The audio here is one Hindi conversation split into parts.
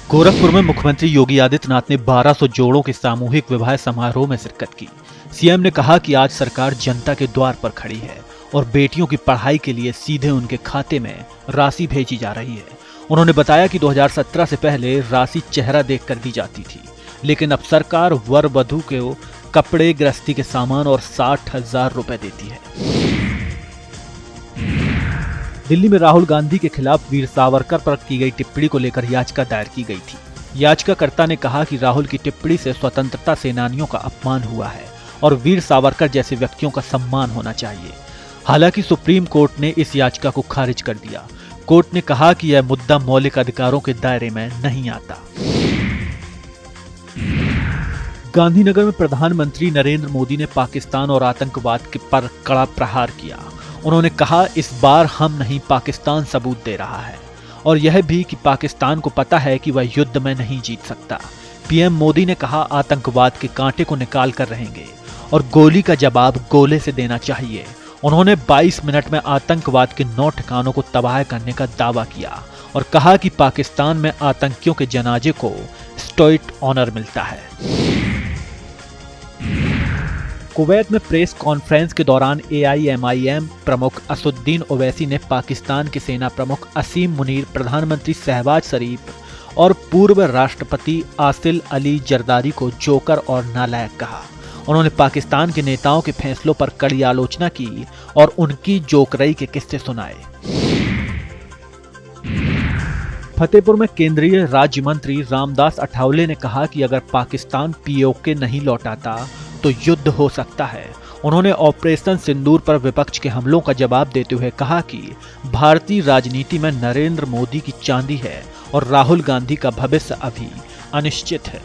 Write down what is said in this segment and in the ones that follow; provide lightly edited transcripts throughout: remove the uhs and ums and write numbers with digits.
गोरखपुर में मुख्यमंत्री योगी आदित्यनाथ ने 1200 जोड़ों के सामूहिक विवाह समारोह में शिरकत की। सीएम ने कहा कि आज सरकार जनता के द्वार पर खड़ी है और बेटियों की पढ़ाई के लिए सीधे उनके खाते में राशि भेजी जा रही है। उन्होंने बताया कि 2017 से पहले राशि चेहरा देखकर दी जाती थी, लेकिन अब सरकार वर वधू को कपड़े, गृहस्थी के सामान और 60,000 रुपए देती है। दिल्ली में राहुल गांधी के खिलाफ वीर सावरकर पर की गई टिप्पणी को लेकर याचिका दायर की गई थी। याचिकाकर्ता ने कहा कि राहुल की टिप्पणी से स्वतंत्रता सेनानियों का अपमान हुआ है और वीर सावरकर जैसे व्यक्तियों का सम्मान होना चाहिए। हालांकि सुप्रीम कोर्ट ने इस याचिका को खारिज कर दिया। कोर्ट ने कहा कि यह मुद्दा मौलिक अधिकारों के दायरे में नहीं आता। गांधीनगर में प्रधानमंत्री नरेंद्र मोदी ने पाकिस्तान और आतंकवाद के पर कड़ा प्रहार किया। उन्होंने कहा, इस बार हम नहीं, पाकिस्तान सबूत दे रहा है और यह भी कि पाकिस्तान को पता है कि वह युद्ध में नहीं जीत सकता। पीएम मोदी ने कहा, आतंकवाद के कांटे को निकाल कर रहेंगे और गोली का जवाब गोले से देना चाहिए। उन्होंने 22 मिनट में आतंकवाद के 9 ठिकानों को तबाह करने का दावा किया और कहा कि पाकिस्तान में आतंकियों के जनाजे को स्टेट ऑनर मिलता है। कुवैत में प्रेस कॉन्फ्रेंस के दौरान AIMIM प्रमुख असुद्दीन ओवैसी ने पाकिस्तान के सेना प्रमुख असीम मुनीर, प्रधानमंत्री शहबाज शरीफ और पूर्व राष्ट्रपति आसिल अली जरदारी को जोकर और नालायक कहा। उन्होंने पाकिस्तान के नेताओं के फैसलों पर कड़ी आलोचना की और उनकी जोकराई के किस्से सुनाए। फतेहपुर में केंद्रीय राज्य मंत्री रामदास अठावले ने कहा कि अगर पाकिस्तान POK नहीं लौटाता तो युद्ध हो सकता है। उन्होंने ऑपरेशन सिंदूर पर विपक्ष के हमलों का जवाब देते हुए कहा कि भारतीय राजनीति में नरेंद्र मोदी की चांदी है और राहुल गांधी का भविष्य अभी अनिश्चित है।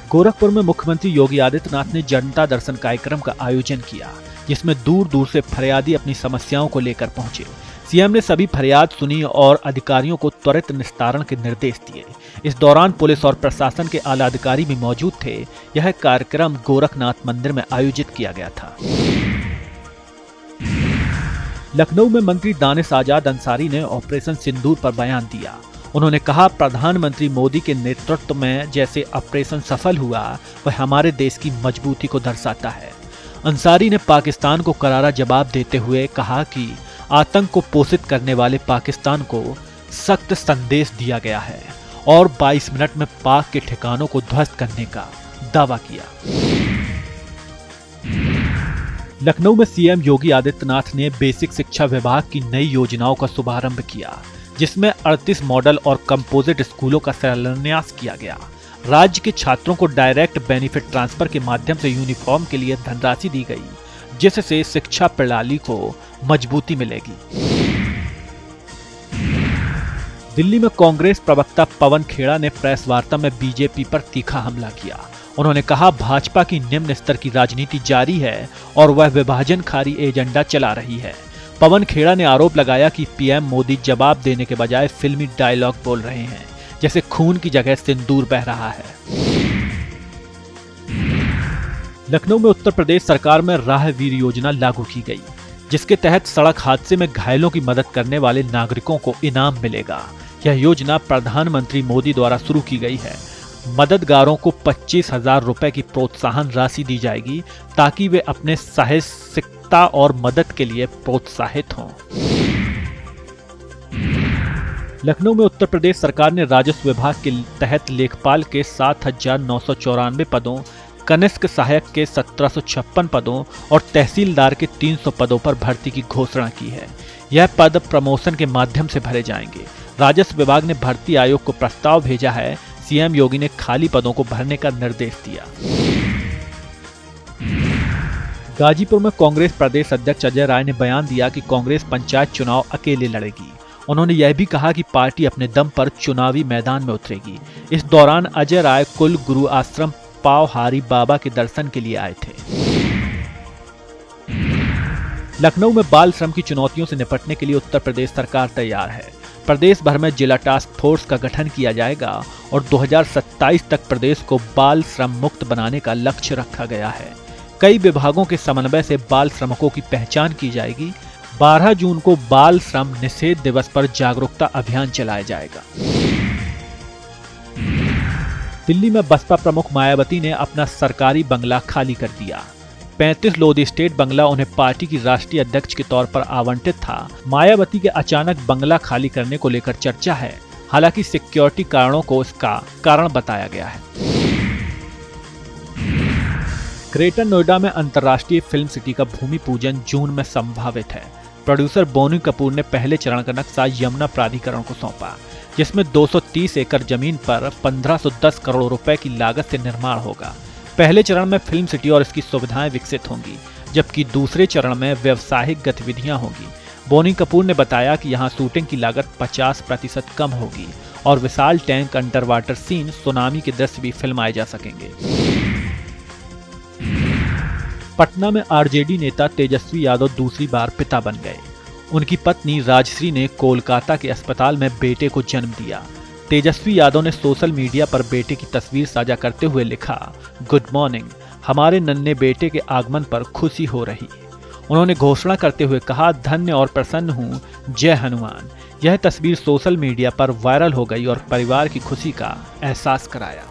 गोरखपुर में मुख्यमंत्री योगी आदित्यनाथ ने जनता दर्शन कार्यक्रम का आयोजन किया, जिसमें दूर दूर से फरियादी अपनी समस्याओं को लेकर पहुंचे। सीएम ने सभी फरियाद सुनी और अधिकारियों को त्वरित निस्तारण के निर्देश दिए। इस दौरान पुलिस और प्रशासन के आला अधिकारी भी मौजूद थे। यह कार्यक्रम गोरखनाथ मंदिर में आयोजित किया गया था। लखनऊ में मंत्री दानिश आजाद अंसारी ने ऑपरेशन सिंदूर पर बयान दिया। उन्होंने कहा, प्रधानमंत्री मोदी के नेतृत्व में जैसे ऑपरेशन सफल हुआ वह हमारे देश की मजबूती को दर्शाता है। अंसारी ने पाकिस्तान को करारा जवाब देते हुए कहा कि आतंक को पोषित करने वाले पाकिस्तान को सख्त संदेश दिया गया है और 22 मिनट में पाक के ठिकानों को ध्वस्त करने का दावा किया। लखनऊ में सीएम योगी आदित्यनाथ ने बेसिक शिक्षा विभाग की नई योजनाओं का शुभारंभ किया, जिसमें 38 मॉडल और कंपोजिट स्कूलों का शिलान्यास किया गया। राज्य के छात्रों को डायरेक्ट बेनिफिट ट्रांसफर के माध्यम से यूनिफॉर्म के लिए धनराशि दी गई, जिससे शिक्षा प्रणाली को मजबूती मिलेगी। दिल्ली में कांग्रेस प्रवक्ता पवन खेड़ा ने प्रेस वार्ता में बीजेपी पर तीखा हमला किया। उन्होंने कहा, भाजपा की निम्न स्तर की राजनीति जारी है और वह विभाजनकारी एजेंडा चला रही है। पवन खेड़ा ने आरोप लगाया कि पीएम मोदी जवाब देने के बजाय फिल्मी डायलॉग बोल रहे हैं, जैसे खून की जगह सिंदूर बह रहा है। लखनऊ में उत्तर प्रदेश सरकार में राहवीर योजना लागू की गई, जिसके तहत सड़क हादसे में घायलों की मदद करने वाले नागरिकों को इनाम मिलेगा। यह योजना प्रधानमंत्री मोदी द्वारा शुरू की गई है। मददगारों को 25,000 रुपए की प्रोत्साहन राशि दी जाएगी ताकि वे अपने साहसिकता और मदद के लिए प्रोत्साहित हों। लखनऊ में उत्तर प्रदेश सरकार ने राजस्व विभाग के तहत लेखपाल के 7,994 पदों, कनिष्क सहायक के 1756 पदों और तहसीलदार के 300 पदों पर भर्ती की घोषणा की है। यह पद प्रमोशन के माध्यम से भरे जाएंगे। राजस्व विभाग ने भर्ती आयोग को प्रस्ताव भेजा है। सीएम योगी ने खाली पदों को भरने का निर्देश दिया। गाजीपुर में कांग्रेस प्रदेश अध्यक्ष अजय राय ने बयान दिया कि कांग्रेस पंचायत चुनाव अकेले लड़ेगी। उन्होंने यह भी कहा कि पार्टी अपने दम पर चुनावी मैदान में उतरेगी। इस दौरान अजय राय कुल गुरु आश्रम पावहारी बाबा के दर्शन के लिए आए थे। लखनऊ में बाल श्रम की चुनौतियों से निपटने के लिए उत्तर प्रदेश सरकार तैयार है। प्रदेश भर में जिला टास्क फोर्स का गठन किया जाएगा और 2027 तक प्रदेश को बाल श्रम मुक्त बनाने का लक्ष्य रखा गया है। कई विभागों के समन्वय से बाल श्रमिकों की पहचान की जाएगी। 12 जून को बाल श्रम निषेध दिवस पर जागरूकता अभियान चलाया जाएगा। दिल्ली में बसपा प्रमुख मायावती ने अपना सरकारी बंगला खाली कर दिया। 35 लोधी स्टेट बंगला उन्हें पार्टी की राष्ट्रीय अध्यक्ष के तौर पर आवंटित था। मायावती के अचानक बंगला खाली करने को लेकर चर्चा है। हालांकि सिक्योरिटी कारणों को इसका कारण बताया गया है। ग्रेटर नोएडा में अंतर्राष्ट्रीय फिल्म सिटी का भूमि पूजन जून में संभावित है। प्रोड्यूसर बोनी कपूर ने पहले चरण का नक्शा यमुना प्राधिकरण को सौंपा, जिसमें 230 एकड़ जमीन पर 1510 करोड़ रुपए की लागत से निर्माण होगा। पहले चरण में फिल्म सिटी और इसकी सुविधाएं विकसित होंगी, जबकि दूसरे चरण में व्यावसायिक गतिविधियां होंगी। बोनी कपूर ने बताया कि यहां शूटिंग की लागत 50% कम होगी और विशाल tank, under water scene, tsunami के दृश्य भी फिल्माए जा सकेंगे। पटना में आरजेडी नेता तेजस्वी यादव दूसरी बार पिता बन गए। उनकी पत्नी राजश्री ने कोलकाता के अस्पताल में बेटे को जन्म दिया। तेजस्वी यादव ने सोशल मीडिया पर बेटे की तस्वीर साझा करते हुए लिखा, गुड मॉर्निंग, हमारे नन्हे बेटे के आगमन पर खुशी हो रही। उन्होंने घोषणा करते हुए कहा, धन्य और प्रसन्न हूं, जय हनुमान। यह तस्वीर सोशल मीडिया पर वायरल हो गई और परिवार की खुशी का एहसास कराया।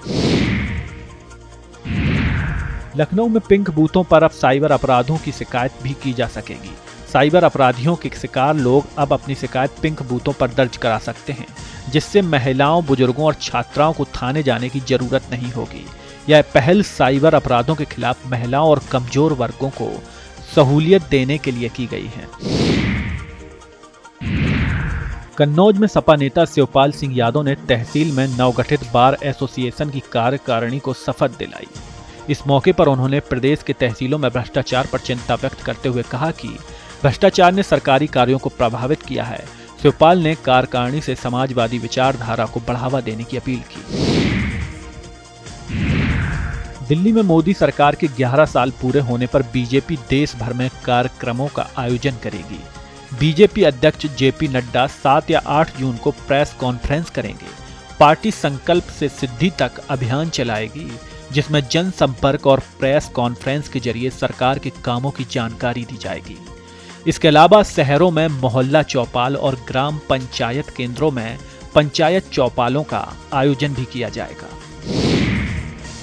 लखनऊ में पिंक बूथों पर अब साइबर अपराधों की शिकायत भी की जा सकेगी। साइबर अपराधियों के शिकार लोग अब अपनी शिकायत पिंक बूथों पर दर्ज करा सकते हैं, जिससे महिलाओं, बुजुर्गों और छात्राओं को थाने जाने की जरूरत नहीं होगी। यह पहल साइबर अपराधों के खिलाफ महिलाओं और कमजोर वर्गों को सहूलियत देने के लिए की गई है। कन्नौज में सपा नेता शिवपाल सिंह यादव ने तहसील में नवगठित बार एसोसिएशन की कार्यकारिणी को शपथ दिलाई। इस मौके पर उन्होंने प्रदेश के तहसीलों में भ्रष्टाचार पर चिंता व्यक्त करते हुए कहा कि भ्रष्टाचार ने सरकारी कार्यों को प्रभावित किया है। शिवपाल ने कार्यकारिणी से समाजवादी विचारधारा को बढ़ावा देने की अपील की। दिल्ली में मोदी सरकार के 11 साल पूरे होने पर बीजेपी देश भर में कार्यक्रमों का आयोजन करेगी। बीजेपी अध्यक्ष जेपी नड्डा 7 या 8 जून को प्रेस कॉन्फ्रेंस करेंगे। पार्टी संकल्प से सिद्धि तक अभियान चलाएगी, जिसमें जनसंपर्क और प्रेस कॉन्फ्रेंस के जरिए सरकार के कामों की जानकारी दी जाएगी। इसके अलावा शहरों में मोहल्ला चौपाल और ग्राम पंचायत केंद्रों में पंचायत चौपालों का आयोजन भी किया जाएगा।